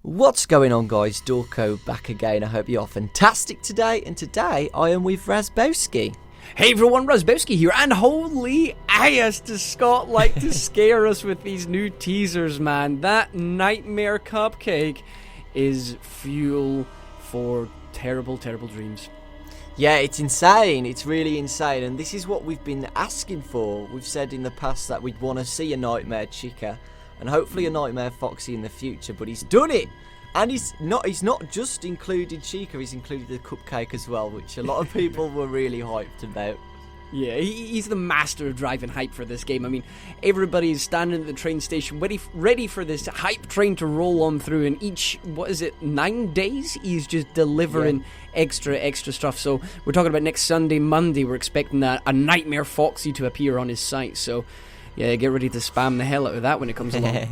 What's going on, guys? Dorko back again. I hope you're fantastic today. And today I am with Razbowski. Hey everyone, Razbowski here, and holy ass does Scott like to scare us with these new teasers, man. That nightmare cupcake is fuel for terrible, terrible dreams. Yeah, it's insane. It's really insane. And this is what we've been asking for. We've said in the past that we'd want to see a Nightmare Chica and hopefully a Nightmare Foxy in the future, but he's done it. And he's not just included Chica, he's included the cupcake as well, which a lot of people were really hyped about. Yeah, he's the master of driving hype for this game. I mean, everybody's standing at the train station ready for this hype train to roll on through, and each, 9 days, he's just delivering extra stuff. So we're talking about next Sunday, Monday, we're expecting a Nightmare Foxy to appear on his site, so yeah, get ready to spam the hell out of that when it comes along.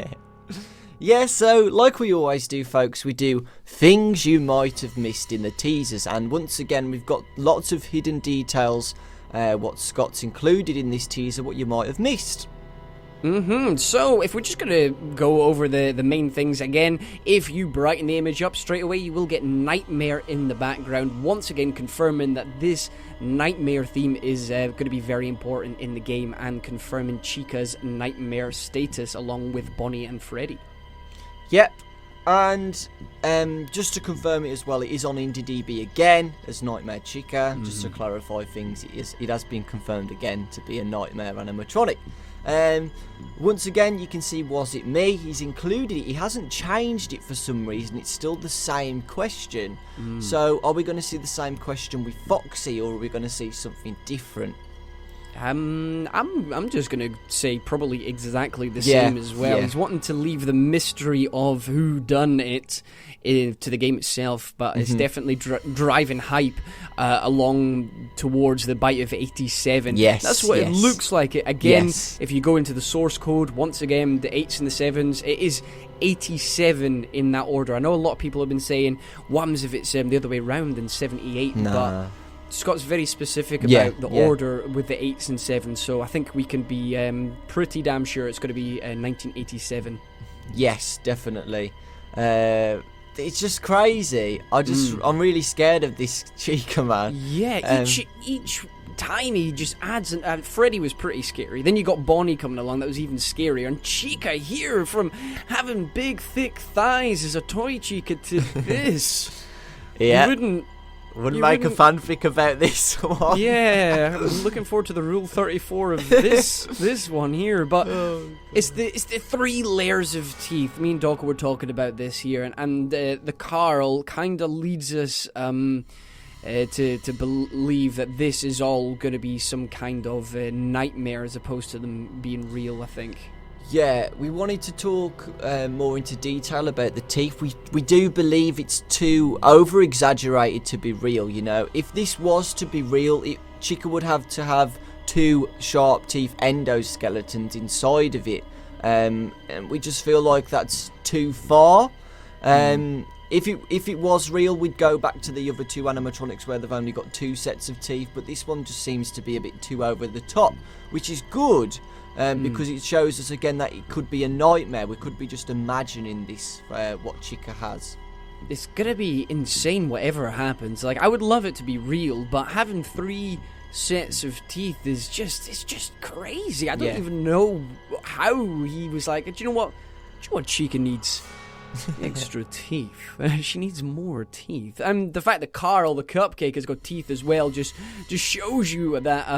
Yeah, so like we always do, folks, we do things you might have missed in the teasers, and once again we've got lots of hidden details, what Scott's included in this teaser, what you might have missed. So if we're just going to go over the main things again, if you brighten the image up straight away, you will get Nightmare in the background, once again confirming that this Nightmare theme is going to be very important in the game, and confirming Chica's Nightmare status along with Bonnie and Freddy. Yep, and just to confirm it as well, it is on IndieDB again as Nightmare Chica. Just to clarify things, it has been confirmed again to be a Nightmare animatronic. Once again, you can see Was It Me? He's included it. He hasn't changed it for some reason. It's still the same question. So are we going to see the same question with Foxy, or are we going to see something different? I'm just gonna say probably exactly the same as well. Yeah. He's wanting to leave the mystery of who done it to the game itself, but it's definitely driving hype along towards the bite of 87. Yes, that's what it looks like. Again, if you go into the source code, once again, the 8s and the 7s, it is 87 in that order. I know a lot of people have been saying, what happens if it's the other way around in 78, but Scott's very specific about the order with the 8s and 7s, so I think we can be pretty damn sure it's going to be 1987. Yes, definitely. It's just crazy. I'm really scared of this Chica, man. Yeah, each time he just adds, and Freddy was pretty scary. Then you got Bonnie coming along, that was even scarier. And Chica here, from having big, thick thighs as a toy Chica to this. Wouldn't make a fanfic about this one. Yeah, I'm looking forward to the Rule 34 of this one here. But it's the 3 layers of teeth. Me and Doc were talking about this here, and the Carl kind of leads us to believe that this is all going to be some kind of nightmare as opposed to them being real, I think. Yeah, we wanted to talk more into detail about the teeth. We do believe it's too over-exaggerated to be real, you know. If this was to be real, Chica would have to have 2 sharp teeth endoskeletons inside of it. And we just feel like that's too far. If it was real, we'd go back to the other 2 animatronics where they've only got 2 sets of teeth. But this one just seems to be a bit too over the top, which is good. Because it shows us again that it could be a nightmare. We could be just imagining this, what Chica has. It's gonna be insane whatever happens. Like, I would love it to be real, but having 3 sets of teeth is just crazy. I don't even know how he was like, do you know what Chica needs? Extra teeth. She needs more teeth. And the fact that Carl, the cupcake, has got teeth as well just shows you that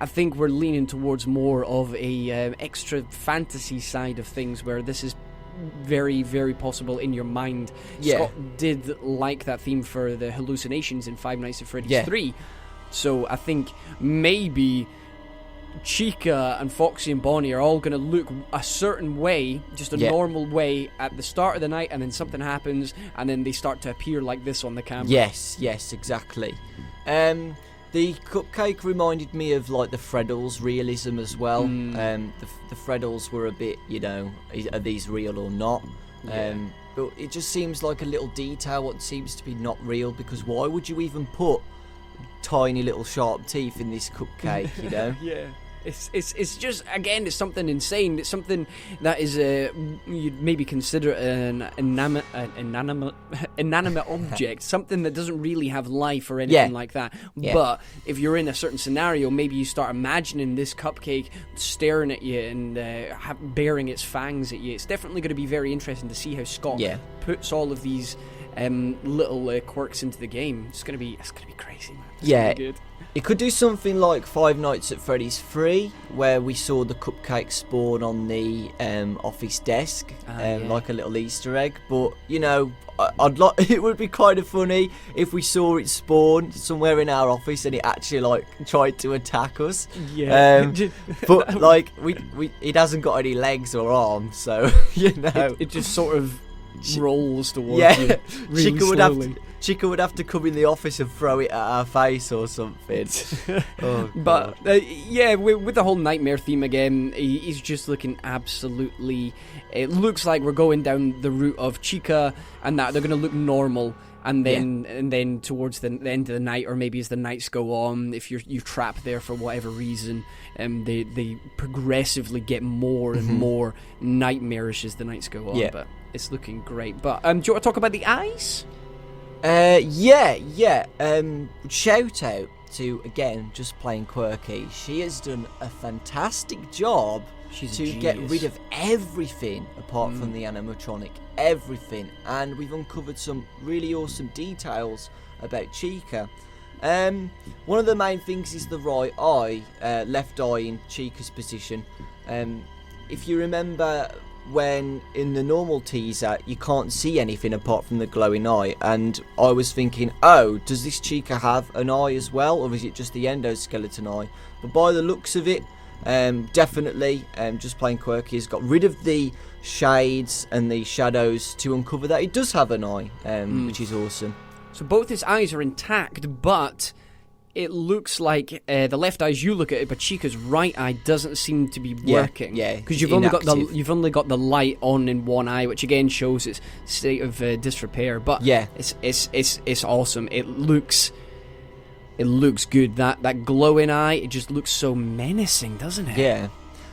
I think we're leaning towards more of a extra fantasy side of things, where this is very, very possible in your mind. Scott did like that theme for the hallucinations in Five Nights at Freddy's 3, so I think maybe Chica and Foxy and Bonnie are all going to look a certain way, just a normal way at the start of the night, and then something happens and then they start to appear like this on the camera. Yes, exactly. The cupcake reminded me of like the Freddles realism as well. The Freddles were a bit, you know, are these real or not? But it just seems like a little detail what seems to be not real, because why would you even put tiny little sharp teeth in this cupcake, you know? It's just, again, it's something insane. It's something that is you'd maybe consider an inanimate object, something that doesn't really have life or anything like that. Yeah. But if you're in a certain scenario, maybe you start imagining this cupcake staring at you and baring its fangs at you. It's definitely going to be very interesting to see how Scott puts all of these little quirks into the game. It's gonna be crazy, man. It's gonna be good. It could do something like Five Nights at Freddy's 3, where we saw the cupcake spawn on the office desk, like a little Easter egg. But you know, it would be kind of funny if we saw it spawn somewhere in our office and it actually like tried to attack us. Yeah. But like it hasn't got any legs or arms, so you know, it just sort of rolls towards you. Really Chica would have to come in the office and throw it at our face or something. But with the whole nightmare theme again, he's just looking absolutely. It looks like we're going down the route of Chica, and that they're going to look normal. And then towards the end of the night, or maybe as the nights go on, if you're trapped there for whatever reason, they progressively get more and more nightmarish as the nights go on. Yeah. But it's looking great. But do you want to talk about the eyes? Shout out to, again, Just Plain Quirky. She has done a fantastic job to get rid of everything apart from the animatronic. Everything. And we've uncovered some really awesome details about Chica. One of the main things is the right eye, left eye in Chica's position. If you remember, when in the normal teaser you can't see anything apart from the glowing eye, and I was thinking, does this Chica have an eye as well, or is it just the endoskeleton eye? But by the looks of it, definitely Just Plain Quirky has got rid of the shades and the shadows to uncover that it does have an eye, which is awesome. So both his eyes are intact, but it looks like the left eye, as you look at it, but Chica's right eye doesn't seem to be working. Yeah, because you've only got the light on in one eye, which again shows its state of disrepair. But it's awesome. It looks good. That glowing eye, it just looks so menacing, doesn't it? Yeah,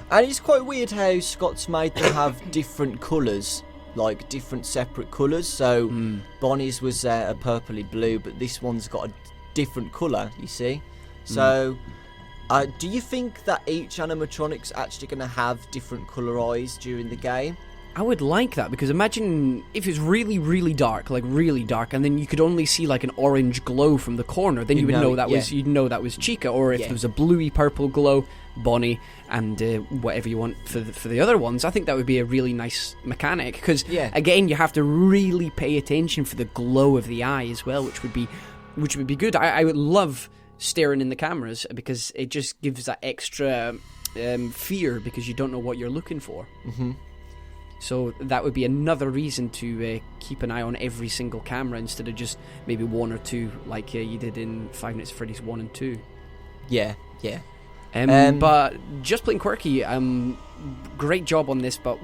and it's quite weird how Scott's made them have different colours. Like different separate colours. So Bonnie's was a purpley blue, but this one's got a different colour, you see. So do you think that each animatronic's actually going to have different colour eyes during the game? I would like that, because imagine if it's really, really dark, and then you could only see like an orange glow from the corner. Then you'd know that was Chica. Or if there was a bluey purple glow, Bonnie, and whatever you want for the other ones. I think that would be a really nice mechanic, because again, you have to really pay attention for the glow of the eye as well, which would be good. I would love staring in the cameras, because it just gives that extra fear, because you don't know what you're looking for. So that would be another reason to keep an eye on every single camera instead of just maybe one or two, like you did in Five Nights at Freddy's 1 and 2. Yeah. But Just Plain Quirky, great job on this. But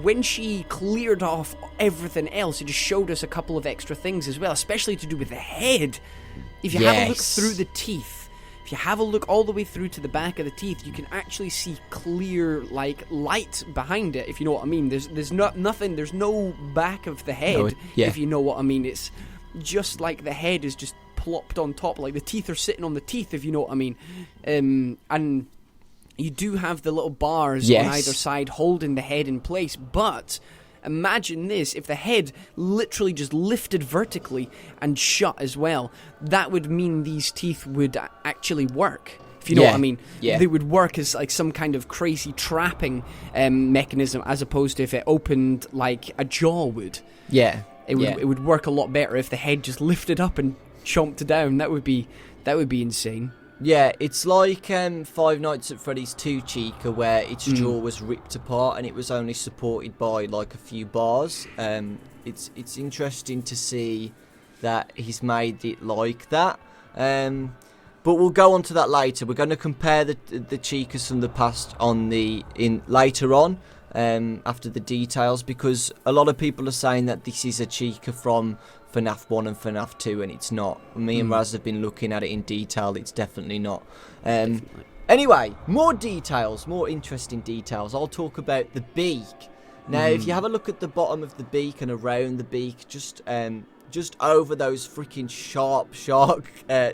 when she cleared off everything else, it just showed us a couple of extra things as well, especially to do with the head. If you have a look through the teeth, if you have a look all the way through to the back of the teeth, you can actually see clear, like, light behind it, if you know what I mean. There's nothing, there's no back of the head, if you know what I mean. It's just like the head is just plopped on top, like the teeth are sitting on the teeth, if you know what I mean. And you do have the little bars on either side holding the head in place, but imagine this, if the head literally just lifted vertically and shut as well, that would mean these teeth would actually work. If you know what I mean. They would work as like some kind of crazy trapping mechanism, as opposed to if it opened like a jaw would. It would work a lot better if the head just lifted up and chomped down. That would be insane. Yeah, it's like Five Nights at Freddy's 2 Chica, where its jaw was ripped apart and it was only supported by like a few bars. It's interesting to see that he's made it like that. But we'll go on to that later. We're going to compare the Chicas from the past later on, after the details, because a lot of people are saying that this is a Chica from FNAF 1 and FNAF 2, and it's not. Me and Raz have been looking at it in detail. It's definitely not. Anyway, more details, more interesting details. I'll talk about the beak. Now, if you have a look at the bottom of the beak and around the beak, just over those freaking sharp shark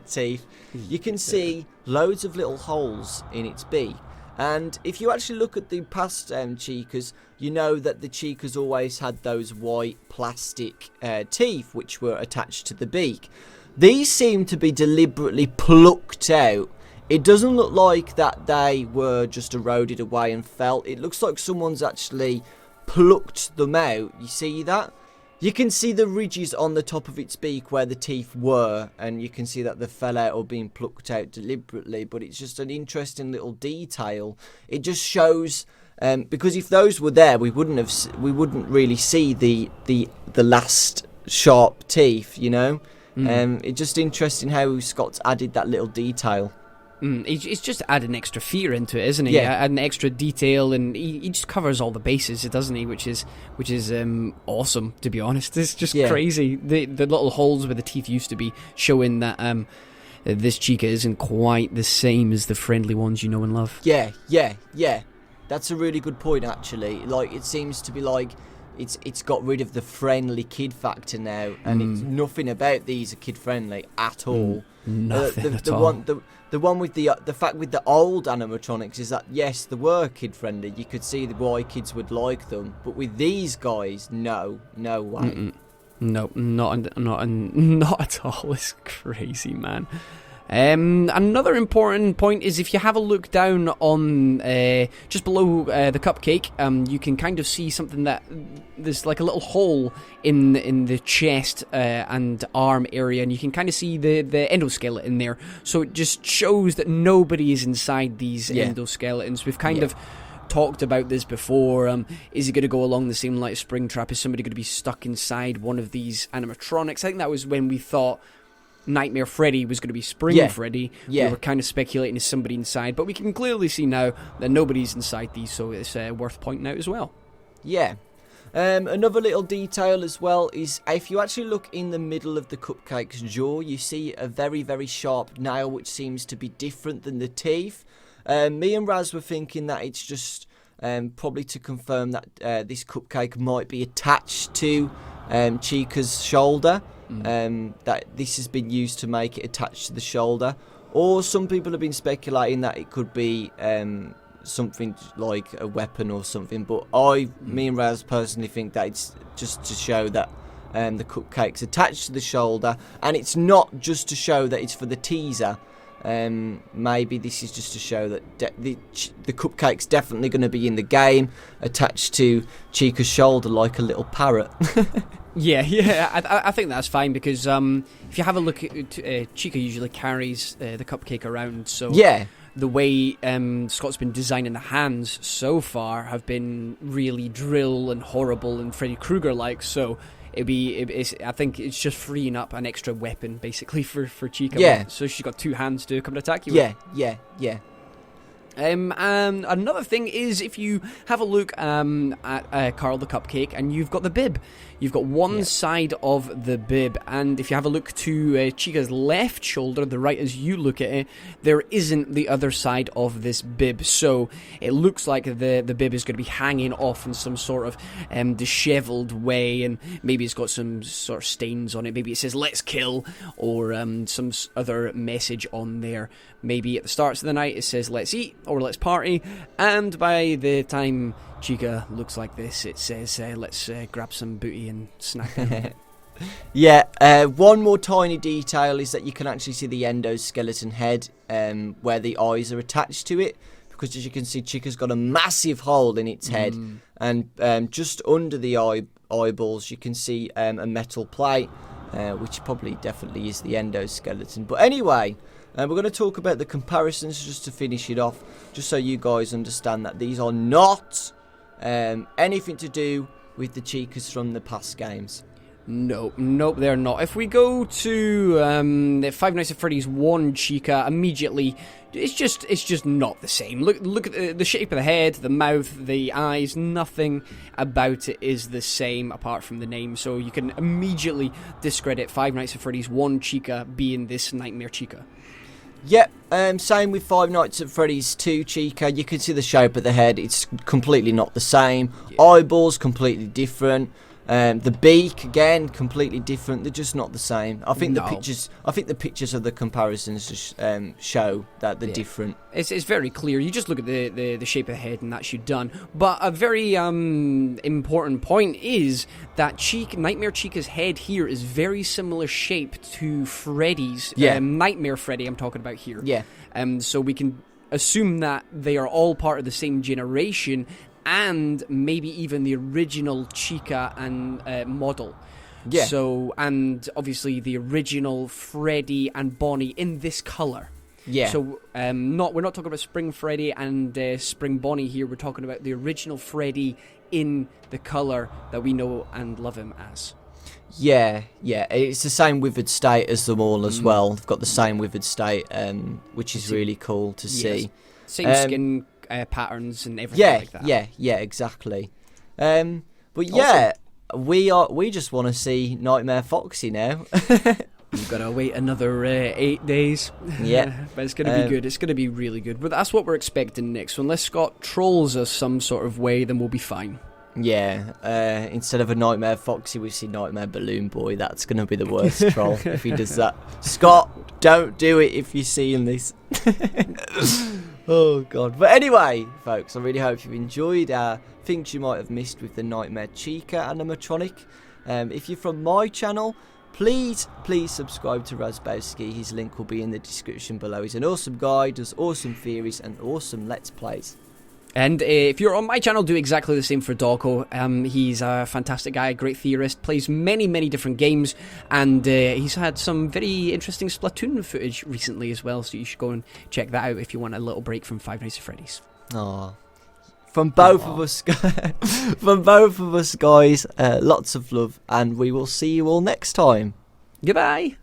teeth, you can see loads of little holes in its beak. And if you actually look at the past Chicas, you know that the Chicas always had those white plastic teeth which were attached to the beak. These seem to be deliberately plucked out. It doesn't look like that they were just eroded away and fell. It looks like someone's actually plucked them out. You see that? You can see the ridges on the top of its beak where the teeth were, and you can see that they fell out or being plucked out deliberately, but it's just an interesting little detail. It just shows, because if those were there, we wouldn't really see the last sharp teeth, you know? It's just interesting how Scott's added that little detail. It's just adding extra fear into it, isn't he? Yeah. Adding extra detail, and he just covers all the bases, doesn't he? Which is awesome, to be honest. It's just crazy. The little holes where the teeth used to be, showing that this Chica isn't quite the same as the friendly ones you know and love. Yeah. That's a really good point, actually. Like, it seems to be like it's got rid of the friendly kid factor now, and it's nothing about these are kid friendly at all. Nothing at all. The one with the fact with the old animatronics is that yes, they were kid friendly. You could see why kids would like them, but with these guys, no way. No, not at all. It's crazy, man. Another important point is if you have a look down on just below the cupcake, you can kind of see something that there's like a little hole in the chest and arm area, and you can kind of see the endoskeleton there. So it just shows that nobody is inside these endoskeletons. We've kind of talked about this before. Is it going to go along the same like Springtrap? Is somebody going to be stuck inside one of these animatronics? I think that was when we thought Nightmare Freddy was going to be Spring Freddy. We were kind of speculating is somebody inside, but we can clearly see now that nobody's inside these, so it's worth pointing out as well. Yeah. Another little detail as well is if you actually look in the middle of the cupcake's jaw, you see a very, very sharp nail which seems to be different than the teeth. Me and Raz were thinking that it's just probably to confirm that this cupcake might be attached to Chica's shoulder. That this has been used to make it attached to the shoulder, or some people have been speculating that it could be something like a weapon or something, but me and Raz personally think that it's just to show that the cupcake's attached to the shoulder, and it's not just to show that it's for the teaser. Maybe this is just to show that the cupcake's definitely going to be in the game, attached to Chica's shoulder like a little parrot. I think that's fine, because if you have a look at Chica usually carries the cupcake around, so the way Scott's been designing the hands so far have been really drill and horrible and Freddy Krueger like, so I think it's just freeing up an extra weapon basically for Chica. So she's got two hands to come and attack you with. Yeah. And another thing is if you have a look at Carl the Cupcake, and you've got the bib. You've got one side of the bib, and if you have a look to Chica's left shoulder, the right as you look at it, there isn't the other side of this bib. So it looks like the bib is going to be hanging off in some sort of disheveled way, and maybe it's got some sort of stains on it. Maybe it says "Let's kill" or some other message on there. Maybe at the start of the night it says "Let's eat" or "Let's party," and by the time Chica looks like this, it says "Let's grab some booty and snack." One more tiny detail is that you can actually see the endoskeleton head where the eyes are attached to it, because as you can see, Chica's got a massive hole in its head, and just under the eyeballs you can see a metal plate, which probably definitely is the endoskeleton. But anyway, we're going to talk about the comparisons just to finish it off, just so you guys understand that these are not anything to do with the Chicas from the past games. Nope, they're not. If we go to Five Nights at Freddy's 1 Chica, immediately it's just not the same. Look at the shape of the head, the mouth, the eyes. Nothing about it is the same apart from the name. So you can immediately discredit Five Nights at Freddy's 1 Chica being this Nightmare Chica. Yep, same with Five Nights at Freddy's 2 Chica. You can see the shape of the head, it's completely not the same. Yeah. Eyeballs, completely different. The beak, again, completely different. They're just not the same. I think the pictures of the comparisons just show that they're different. It's very clear. You just look at the shape of the head and that's you done. But a very important point is that Nightmare Chica's head here is very similar shape to Freddy's. Nightmare Freddy I'm talking about here. Yeah. So we can assume that they are all part of the same generation, and maybe even the original Chica and model. Yeah. So, and obviously the original Freddy and Bonnie in this color. Yeah. So, we're not talking about Spring Freddy and Spring Bonnie here. We're talking about the original Freddy in the color that we know and love him as. Yeah. It's the same withered state as them all as well. They've got the same withered state, which is really cool to see. Same skin patterns and everything like that. Yeah, exactly. But yeah, awesome. we just want to see Nightmare Foxy now. We've got to wait another 8 days. Yeah. But it's going to be good. It's going to be really good. But that's what we're expecting next. So unless Scott trolls us some sort of way, then we'll be fine. Yeah, instead of a Nightmare Foxy, we see Nightmare Balloon Boy. That's going to be the worst troll if he does that. Scott, don't do it if you're seeing this. Oh, God. But anyway, folks, I really hope you've enjoyed things you might have missed with the Nightmare Chica animatronic. If you're from my channel, please subscribe to Razbowski. His link will be in the description below. He's an awesome guy, does awesome theories and awesome Let's Plays. And if you're on my channel, do exactly the same for Dawko. He's a fantastic guy, a great theorist, plays many different games, and he's had some very interesting Splatoon footage recently as well, so you should go and check that out if you want a little break from Five Nights at Freddy's. Aww. From both of us, guys, lots of love, and we will see you all next time. Goodbye.